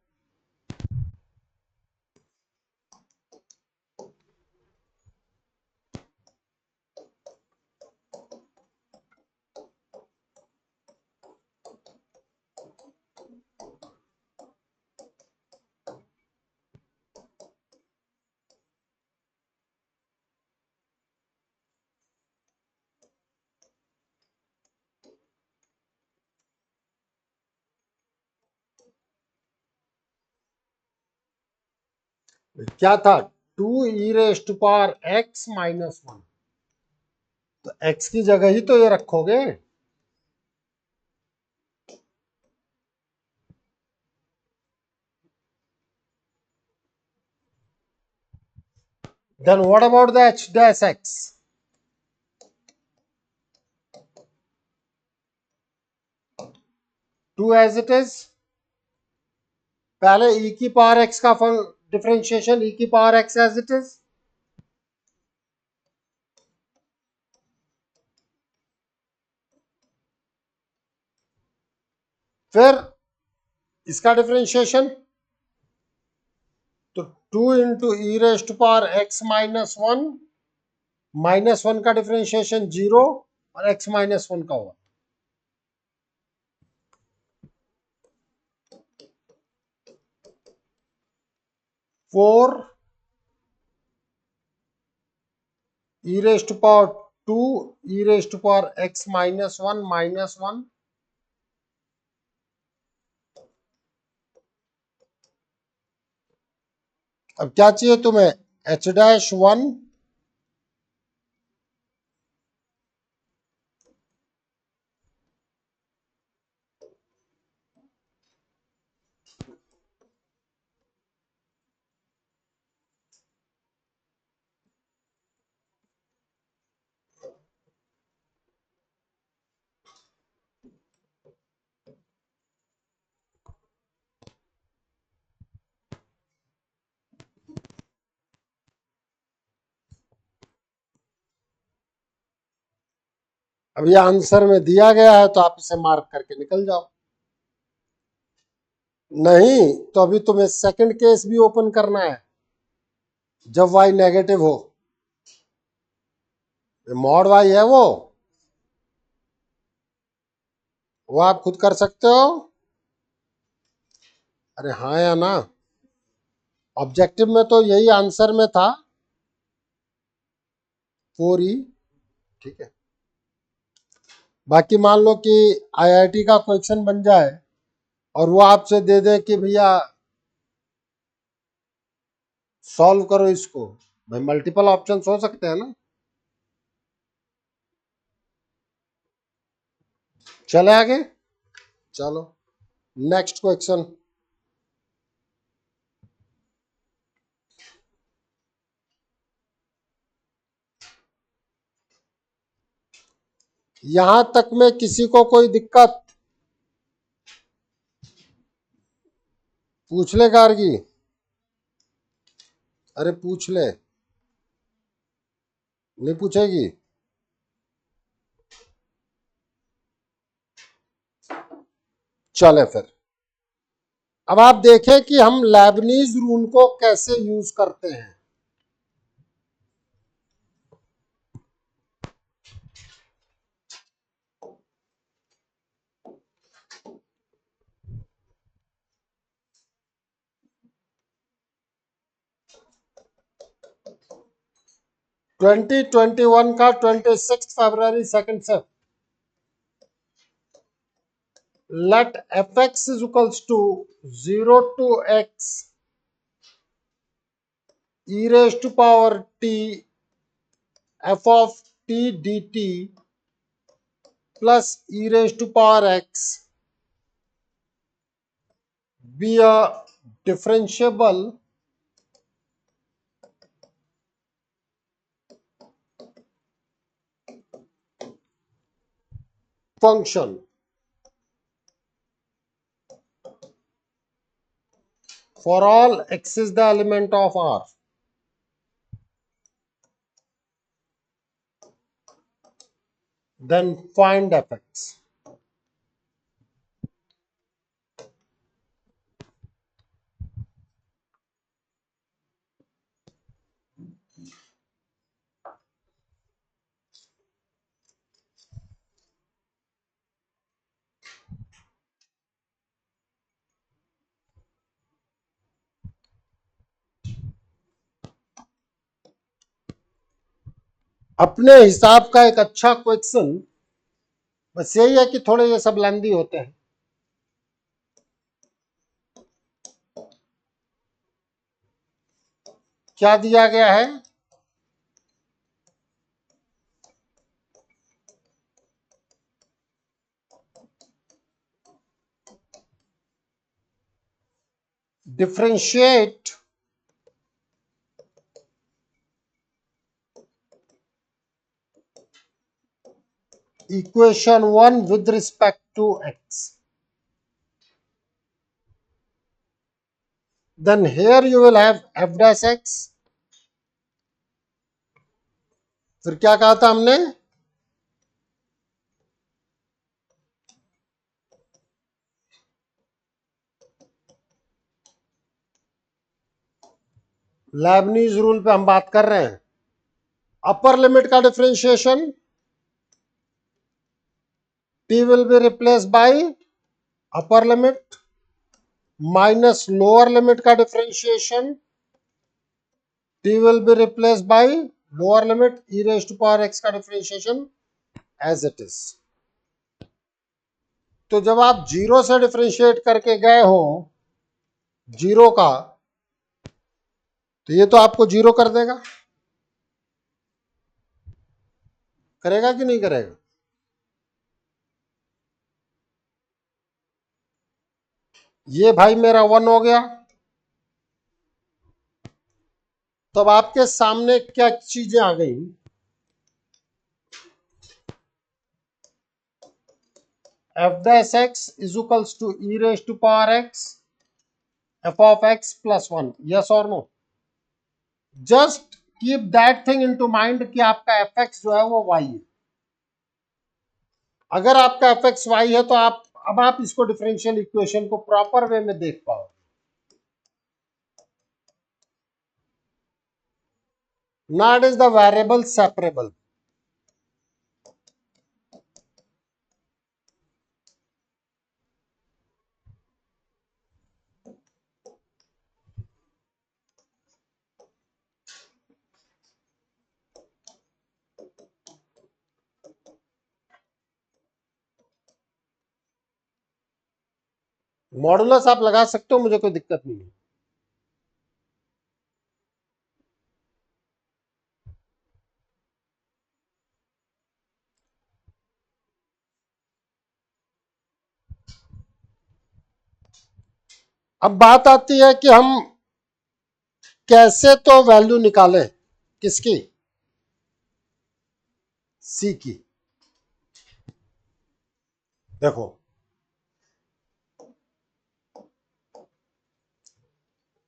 क्या था, 2 E raise to power x minus 1, तो एक्स की जगह ही तो ये रखोगे। Then what about the H dash X, to as it is. पहले ई की पावर एक्स का डिफरेंशिएशन, ई की power X as it is, फिर इसका डिफरेंशिएशन, तो 2 into E raise to power x minus 1, minus 1 का डिफरेंशिएशन 0, और x minus one का होगा। Four e raise to power two E raise to power x minus one. अब क्या चाहिए तुम्हें, h डैश वन अब ये आंसर में दिया गया है तो आप इसे मार्क करके निकल जाओ। नहीं तो अभी तुम्हें सेकंड केस भी ओपन करना है जब y नेगेटिव हो। मॉड y है वो आप खुद कर सकते हो। अरे हाँ या ना, ऑब्जेक्टिव में तो यही आंसर में था, 4e। ठीक है, बाकी मान लो कि आईआईटी का क्वेश्चन बन जाए और वो आपसे दे दे कि भैया सॉल्व करो इसको, भाई मल्टीपल ऑप्शंस हो सकते हैं ना। चले आगे, चलो नेक्स्ट क्वेश्चन। यहां तक में किसी को कोई दिक्कत, पूछ ले गार्गी, अरे पूछ ले, नहीं पूछेगी? चले फिर, अब आप देखें कि हम लेबनीज रूल को कैसे यूज करते हैं। ट्वेंटी 2021 का 26 फरवरी सेकंड से, let fx is equals to 0 to x e raised to power t f of t dt plus e raised to power x be a differentiable function for all x is the element of R. Then find fx. अपने हिसाब का एक अच्छा question, बस यही है कि थोड़े ये सब लेंदी होते हैं। क्या दिया गया है, differentiate equation 1 with respect to x. Then here you will have f dash x. फिर क्या कहा था हमने, लेबनीज रूल पे हम बात कर रहे हैं। अपर लिमिट का differentiation t will be replaced by upper limit minus lower limit का differentiation, t will be replaced by lower limit e raised to power x का डिफरेंशिएशन एज इट इज। तो जब आप जीरो से differentiate करके गए हो जीरो का, तो ये तो आपको जीरो कर देगा, करेगा कि नहीं करेगा? ये भाई मेरा वन हो गया। तब आपके सामने क्या चीजें आ गई? F dash x is equals to E raise to power X F of X plus one, yes और no? Just keep that thing into mind कि आपका एफ एक्स जो है वो वाई है। अगर आपका एफ एक्स वाई है तो अब आप इसको डिफरेंशियल इक्वेशन को प्रॉपर वे में देख पाओ। Now it is the variable separable. Modulus आप लगा सकते हो, मुझे कोई दिक्कत नहीं है। अब बात आती है कि हम कैसे तो वैल्यू निकालें, किसकी? सी की। देखो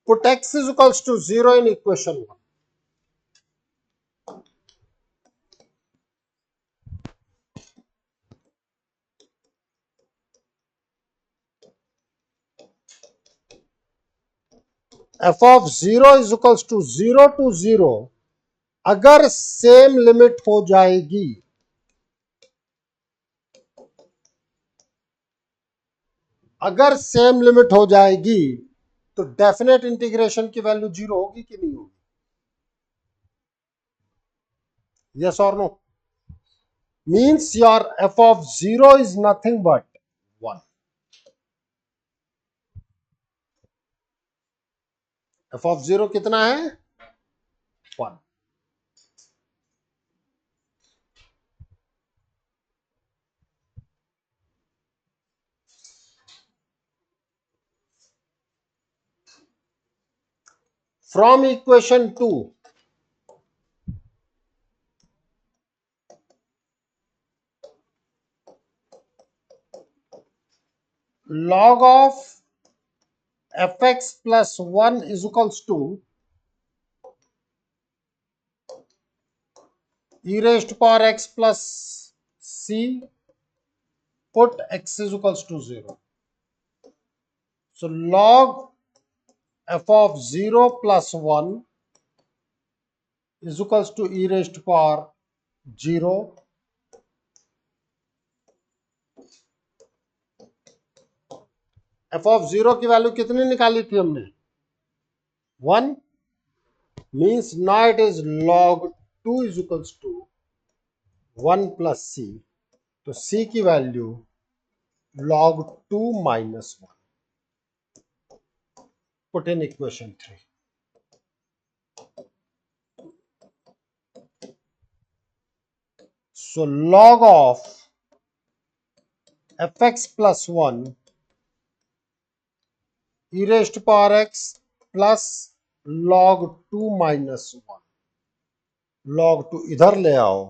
put x is equals to 0 in equation 1। F of 0 is equals to 0 to 0 अगर सेम लिमिट हो जाएगी, अगर सेम लिमिट हो जाएगी तो डेफिनेट इंटीग्रेशन की वैल्यू जीरो होगी कि नहीं होगी? यस और no? Means your f of 0 is nothing but 1। F of 0 कितना है? 1। From equation 2, log of fx plus 1 is equals to e raised to power x plus c, put x is equals to 0. So log f of 0 plus 1 is equals to e raised to power 0. f of 0 की value कितनी निकाली थी हमने? 1। Means now it is log 2 is equals to 1 plus c. तो c की value log 2 minus 1. Put in equation 3. So log of fx plus 1 e raised to power x plus log 2 minus 1. log 2 इधर ले आओ,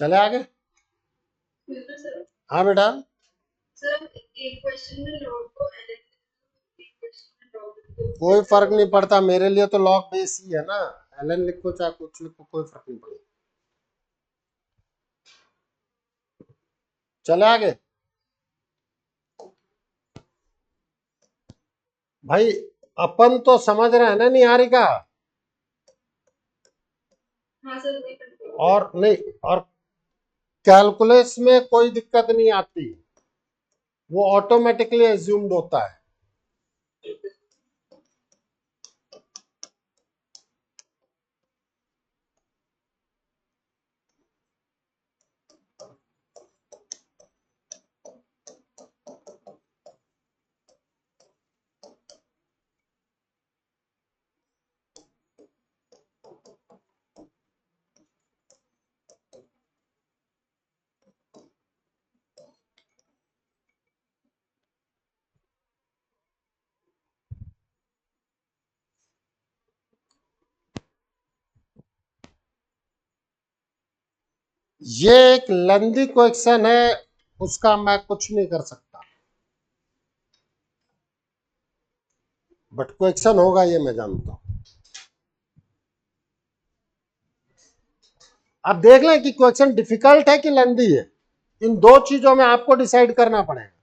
चले आगे। बिल्कुल sir. हाँ बेटा, सर एक क्वेश्चन में लॉग को एलएन, एक क्वेश्चन में लॉग कोई फर्क नहीं पड़ता मेरे लिए, तो लॉग बेस ही है ना, एलन लिखो चाहे कुछ लिखो, कोई फर्क नहीं पड़ेगा। चले आगे। भाई अपन तो समझ रहे हैं ना निहारिका, हाँ सर वही कंट्रोल और नहीं, और कैलकुलस में कोई दिक्कत नहीं आती, वो ऑटोमेटिकली एज्यूम्ड होता है। ये एक लेंदी क्वेश्चन है, उसका मैं कुछ नहीं कर सकता, बट क्वेश्चन होगा ये मैं जानता हूं। अब देख लें कि क्वेश्चन डिफिकल्ट है कि लेंदी है, इन दो चीजों में आपको डिसाइड करना पड़ेगा।